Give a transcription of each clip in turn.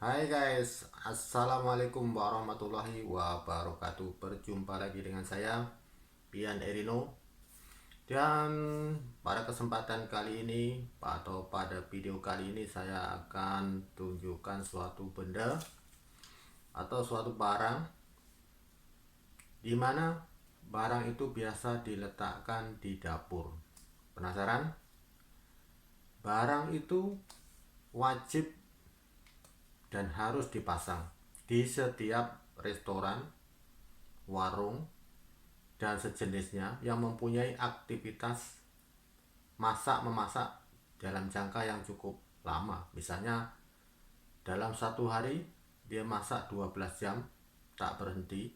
Hai guys, Assalamualaikum warahmatullahi wabarakatuh. Berjumpa lagi dengan saya, Pian Erino. Dan pada kesempatan kali ini atau pada video kali ini saya akan tunjukkan suatu benda atau suatu barang di mana barang itu biasa diletakkan di dapur. Penasaran? Barang itu wajib dan harus dipasang di setiap restoran, warung, dan sejenisnya yang mempunyai aktivitas masak-memasak dalam jangka yang cukup lama. Misalnya dalam satu hari dia masak 12 jam tak berhenti,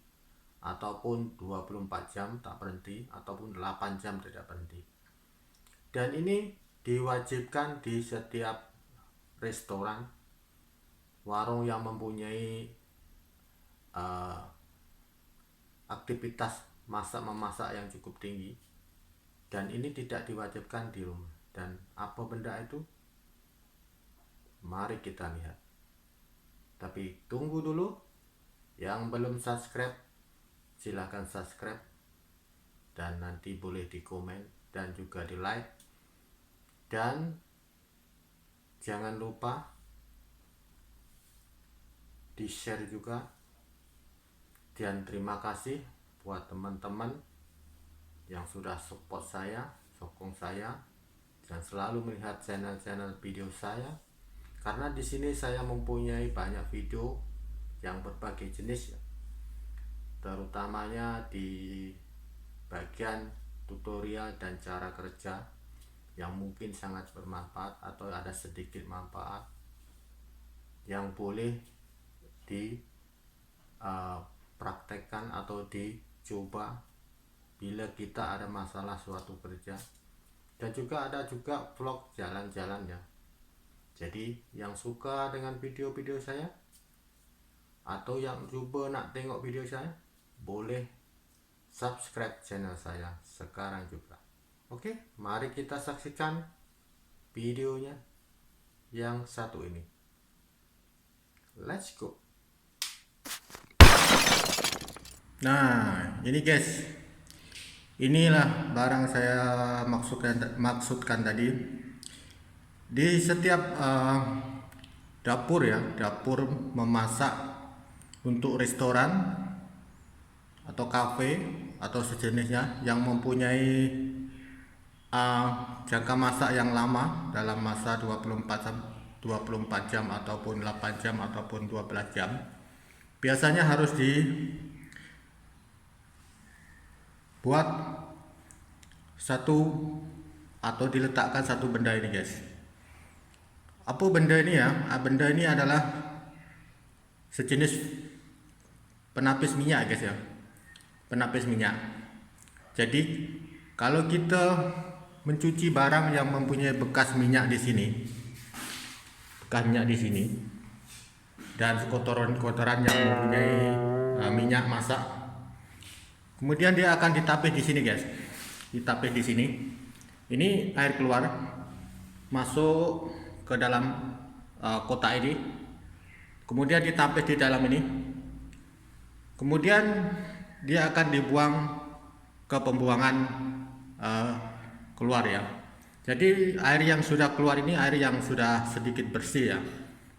ataupun 24 jam tak berhenti, ataupun 8 jam tidak berhenti. Dan ini diwajibkan di setiap restoran, warung yang mempunyai uh, aktivitas masak memasak yang cukup tinggi, dan ini tidak diwajibkan di rumah. Dan apa benda itu? Mari kita lihat. Tapi tunggu dulu, yang belum subscribe silahkan subscribe, dan nanti boleh di komen dan juga di like, dan jangan lupa di share juga. Dan terima kasih buat teman-teman yang sudah support saya, sokong saya, dan selalu melihat channel-channel video saya. Karena di sini saya mempunyai banyak video yang berbagai jenis ya, terutamanya di bagian tutorial dan cara kerja yang mungkin sangat bermanfaat atau ada sedikit manfaat yang boleh dipraktekkan atau dicoba bila kita ada masalah suatu kerja. Dan juga ada juga vlog jalan-jalannya. Jadi yang suka dengan video-video saya atau yang coba nak tengok video saya, boleh subscribe channel saya sekarang juga. Oke, mari kita saksikan videonya yang satu ini. Let's go. Nah, ini guys, inilah barang saya maksudkan tadi. Di setiap dapur ya, dapur memasak untuk restoran atau kafe atau sejenisnya yang mempunyai jangka masak yang lama dalam masa 24 jam ataupun 8 jam ataupun 12 jam, biasanya harus dibuat satu atau diletakkan satu benda ini guys. Apa benda ini ya? Benda ini adalah sejenis penapis minyak guys ya, penapis minyak. Jadi kalau kita mencuci barang yang mempunyai bekas minyak di sini, bekas minyak di sini, dan kotoran-kotoran yang mempunyai minyak masak, kemudian dia akan ditapis di sini guys, ditapis di sini. Ini air keluar masuk ke dalam kotak ini, kemudian ditapis di dalam ini, kemudian dia akan dibuang ke pembuangan keluar ya. Jadi air yang sudah keluar ini air yang sudah sedikit bersih ya,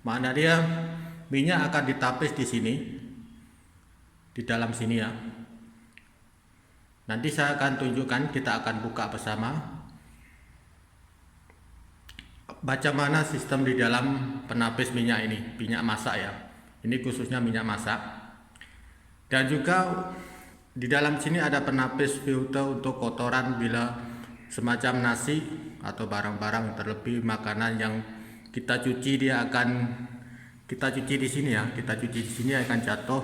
makna dia minyak akan ditapis di sini, di dalam sini ya. Nanti saya akan tunjukkan, kita akan buka bersama bagaimana sistem di dalam penapis minyak ini, minyak masak ya. Ini khususnya minyak masak. Dan juga di dalam sini ada penapis filter untuk kotoran bila semacam nasi atau barang-barang terlebih makanan yang kita cuci, dia akan kita cuci di sini ya. Kita cuci di sini akan jatuh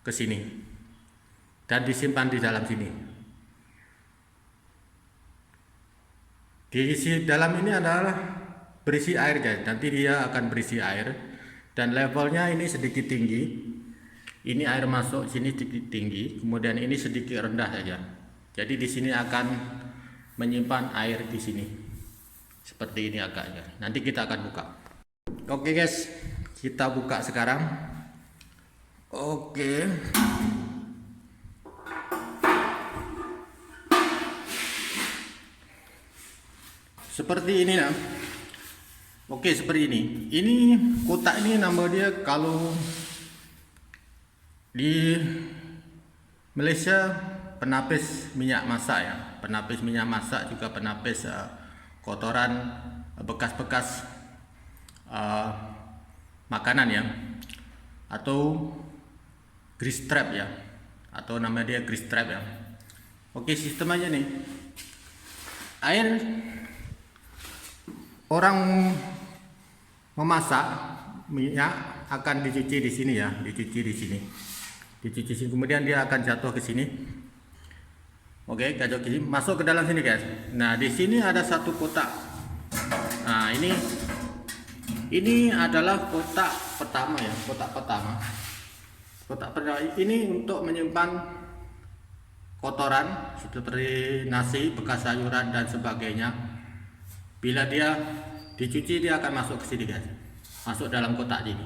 ke sini dan disimpan di dalam sini. Di dalam ini adalah berisi air guys. Nanti dia akan berisi air dan levelnya ini sedikit tinggi. Ini air masuk sini sedikit tinggi, kemudian ini sedikit rendah saja. Jadi di sini akan menyimpan air di sini. Seperti ini agaknya. Nanti kita akan buka. Oke guys, Kita buka sekarang. Oke. Seperti ini nah. Oke, seperti ini. Ini kotak ini nama dia, kalau di Malaysia, penapis minyak masak ya. Penapis minyak masak, juga penapis kotoran bekas-bekas makanan ya, atau grease trap ya, atau nama dia grease trap ya. Oke, sistem aja nih. Air orang memasak minyak akan dicuci di sini ya, dicuci di sini. Dicuci sini, kemudian dia akan jatuh ke sini. Oke, jatuh ke sini, masuk ke dalam sini guys. Nah, di sini ada satu kotak. Nah, ini adalah kotak pertama ya, kotak pertama. Kotak pertama ini untuk menyimpan kotoran seperti nasi, bekas sayuran dan sebagainya. Bila dia dicuci, dia akan masuk ke sini guys, masuk dalam kotak ini.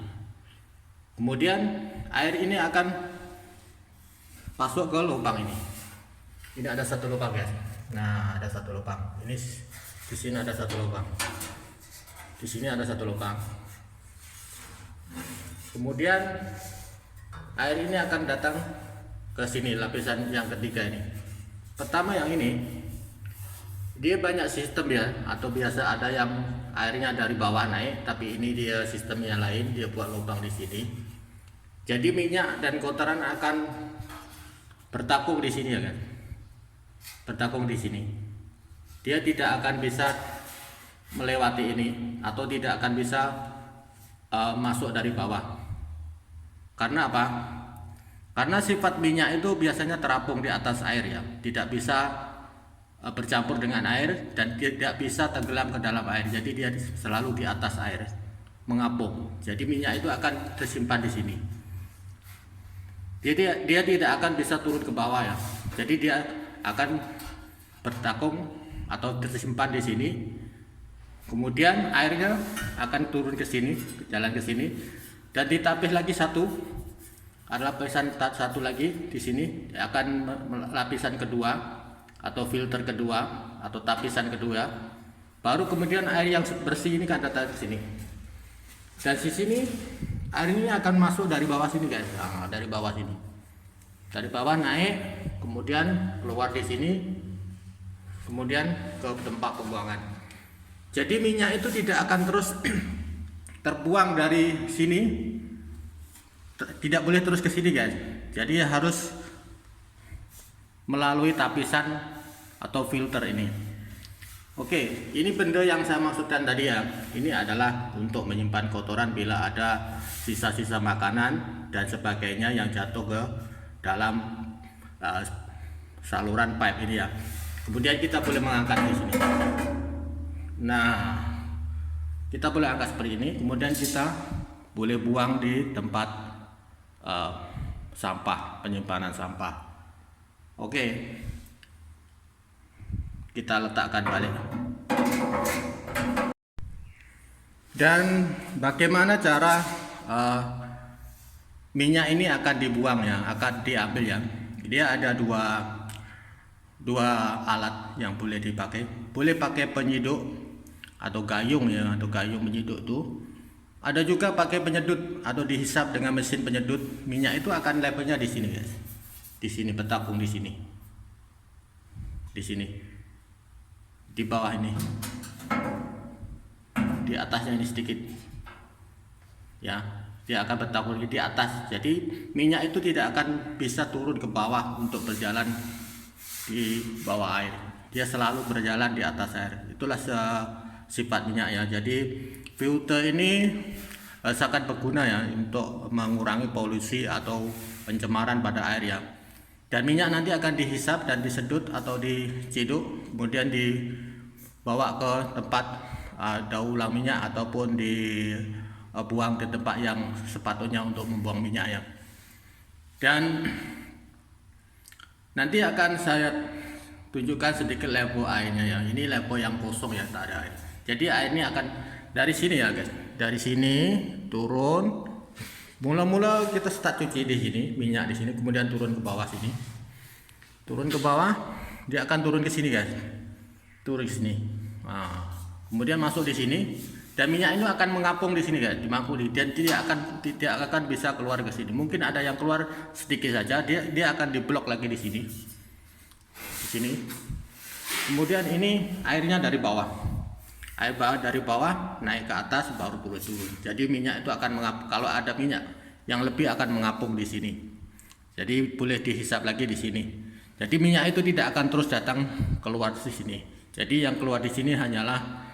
Kemudian air ini akan masuk ke lubang ini. Ini ada satu lubang guys. Nah, ada satu lubang. Ini di sini ada satu lubang. Di sini ada satu lubang. Kemudian air ini akan datang ke sini, lapisan yang ketiga ini. Pertama yang ini, dia banyak sistem ya, atau biasa ada yang airnya dari bawah naik, tapi ini dia sistemnya lain, dia buat lubang di sini. Jadi minyak dan kotoran akan bertakung di sini ya kan, bertakung di sini. Dia tidak akan bisa melewati ini, atau tidak akan bisa masuk dari bawah. Karena apa? Karena sifat minyak itu biasanya terapung di atas air ya, tidak bisa bercampur dengan air dan tidak bisa tenggelam ke dalam air. Jadi dia selalu di atas air, mengapung. Jadi minyak itu akan tersimpan di sini. Dia tidak akan bisa turun ke bawah ya. Jadi dia akan bertakung atau tersimpan di sini. Kemudian airnya akan turun ke sini, jalan ke sini, dan ditapis lagi satu. Ada lapisan satu lagi di sini, akan lapisan kedua atau filter kedua atau tapisan kedua. Baru kemudian air yang bersih ini kan datang ke sini. Dan di sini air ini akan masuk dari bawah sini guys. Nah, dari bawah sini. Dari bawah naik, kemudian keluar di sini, kemudian ke tempat pembuangan. Jadi minyak itu tidak akan terus terbuang dari sini, tidak boleh terus ke sini guys. Jadi harus melalui tapisan atau filter ini. Oke, ini benda yang saya maksudkan tadi ya. Ini adalah untuk menyimpan kotoran bila ada sisa-sisa makanan dan sebagainya yang jatuh ke dalam saluran pipe ini ya. Kemudian kita boleh mengangkat di sini. Nah, kita boleh angkat seperti ini. Kemudian kita boleh buang di tempat sampah, penyimpanan sampah. Oke, kita letakkan balik. Dan bagaimana cara minyak ini akan dibuang ya, akan diambil ya. Dia ada dua alat yang boleh dipakai. Boleh pakai penyiduk atau gayung ya, atau gayung penyiduk tuh. Ada juga pakai penyedut atau dihisap dengan mesin penyedut. Minyak itu akan levelnya di sini guys. Di sini, bertakung di sini. Di sini. Di bawah ini. Di atasnya ini sedikit. Ya, dia akan bertakung di atas. Jadi minyak itu tidak akan bisa turun ke bawah untuk berjalan di bawah air. Dia selalu berjalan di atas air. Itulah sifat minyak ya. Jadi filter ini sangat berguna ya untuk mengurangi polusi atau pencemaran pada air ya. Dan minyak nanti akan dihisap dan disedut atau diciduk, kemudian dibawa ke tempat daur ulang minyak ataupun dibuang ke tempat yang sepatutnya untuk membuang minyak ya. Dan nanti akan saya tunjukkan sedikit level airnya ya. Ini level yang kosong ya, tak ada air. Jadi air ini akan dari sini ya guys. dari sini turun. Mula-mula kita start cuci di sini, minyak di sini, kemudian turun ke bawah sini. Turun ke bawah, dia akan turun ke sini guys. Turun ke sini. Nah, kemudian masuk di sini dan minyak ini akan mengapung di sini guys, dimangkuli, dan tidak akan bisa keluar ke sini. Mungkin ada yang keluar sedikit saja, dia akan diblok lagi di sini. Di sini. Kemudian ini airnya dari bawah. Air bawah dari bawah naik ke atas baru boleh turun. Jadi minyak itu akan mengapung. Kalau ada minyak yang lebih akan mengapung di sini. Jadi boleh dihisap lagi di sini. Jadi minyak itu tidak akan terus datang keluar di sini. Jadi yang keluar di sini hanyalah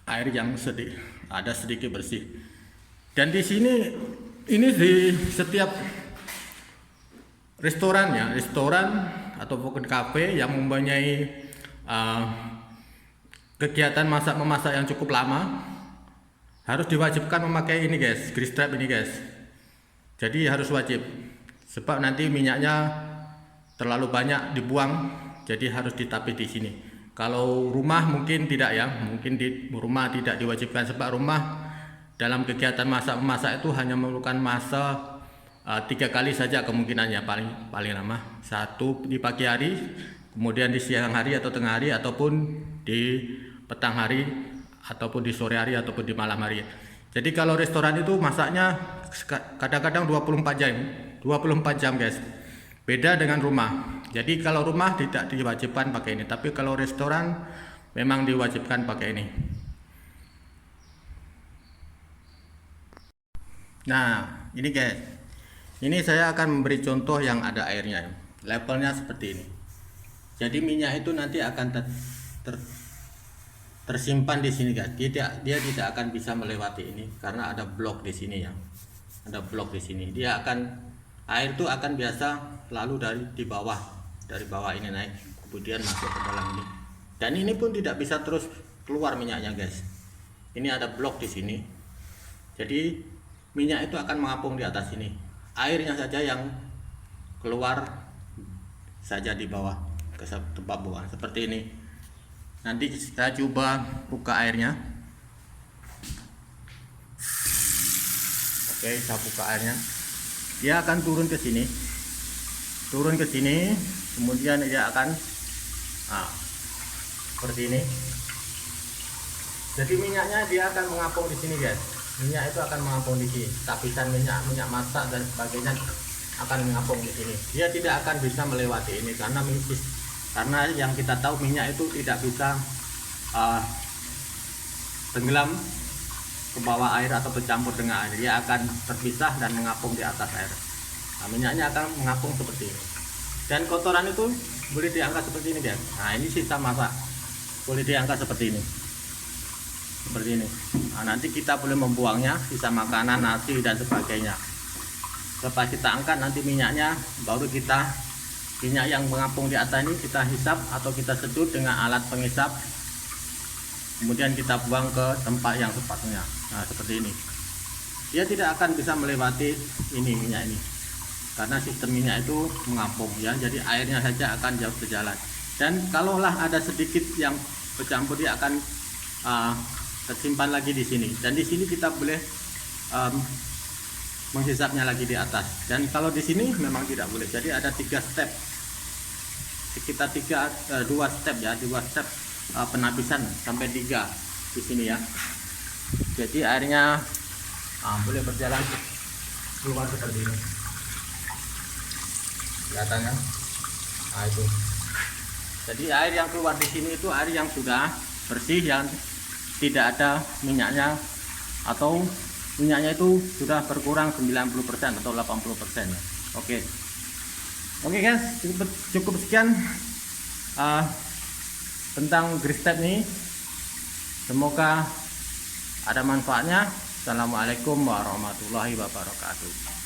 air yang ada sedikit bersih. Dan di sini ini di setiap restoran ataupun kafe yang mempunyai kegiatan masak memasak yang cukup lama harus diwajibkan memakai ini guys, grease trap ini guys. Jadi harus wajib, sebab nanti minyaknya terlalu banyak dibuang, jadi harus ditapis di sini. Kalau rumah mungkin tidak ya, mungkin di rumah tidak diwajibkan, sebab rumah dalam kegiatan masak memasak itu hanya memerlukan masa 3 kali saja kemungkinannya, paling lama. 1 di pagi hari, kemudian di siang hari atau tengah hari, ataupun di petang hari, ataupun di sore hari, ataupun di malam hari. Jadi kalau restoran itu masaknya kadang-kadang 24 jam guys. Beda dengan rumah. Jadi kalau rumah tidak diwajibkan pakai ini, tapi kalau restoran memang diwajibkan pakai ini. Nah, ini guys. Ini saya akan memberi contoh yang ada airnya. Levelnya seperti ini. Jadi minyak itu nanti akan tersimpan di sini guys. Dia tidak akan bisa melewati ini karena ada blok di sini ya. Ada blok di sini. Air itu akan biasa lalu dari bawah ini naik, kemudian masuk ke dalam ini. Dan ini pun tidak bisa terus keluar minyaknya guys. Ini ada blok di sini. Jadi minyak itu akan mengapung di atas sini. Airnya saja yang keluar saja di bawah ke tempat buang seperti ini. Nanti kita coba buka airnya. Oke, saya buka airnya. Dia akan turun ke sini. Kemudian dia akan seperti ini. Jadi minyaknya dia akan mengapung di sini guys. Minyak itu akan mengapung di sini. Tapisan minyak masak dan sebagainya akan mengapung di sini. Dia tidak akan bisa melewati ini karena yang kita tahu minyak itu tidak bisa tenggelam ke bawah air atau bercampur dengan air. Dia akan terpisah dan mengapung di atas air. Nah, minyaknya akan mengapung seperti ini. Dan kotoran itu boleh diangkat seperti ini guys. Nah, ini sisa masak boleh diangkat seperti ini. Nah, nanti kita boleh membuangnya, sisa makanan, nasi dan sebagainya. Setelah kita angkat nanti minyaknya, baru minyak yang mengapung di atas ini kita hisap atau kita sedut dengan alat penghisap, kemudian kita buang ke tempat yang sepatutnya. Nah, seperti ini. Dia tidak akan bisa melewati minyak ini karena sistem minyak itu mengapung ya. Jadi airnya saja akan jauh berjalan. Dan kalaulah ada sedikit yang bercampur, dia akan tersimpan lagi di sini. Dan di sini kita boleh menghisapnya lagi di atas. Dan kalau di sini memang tidak boleh. Jadi ada 3 step. Sekitar 2 step ya, 2 step penapisan sampai 3 di sini ya. Jadi airnya boleh berjalan keluar seperti ini. Kelihatannya. Nah, itu. Jadi air yang keluar di sini itu air yang sudah bersih, yang tidak ada minyaknya, atau minyaknya itu sudah berkurang 90% atau 80% ya. Oke guys, cukup sekian tentang grease trap ini. Semoga ada manfaatnya. Assalamualaikum warahmatullahi wabarakatuh.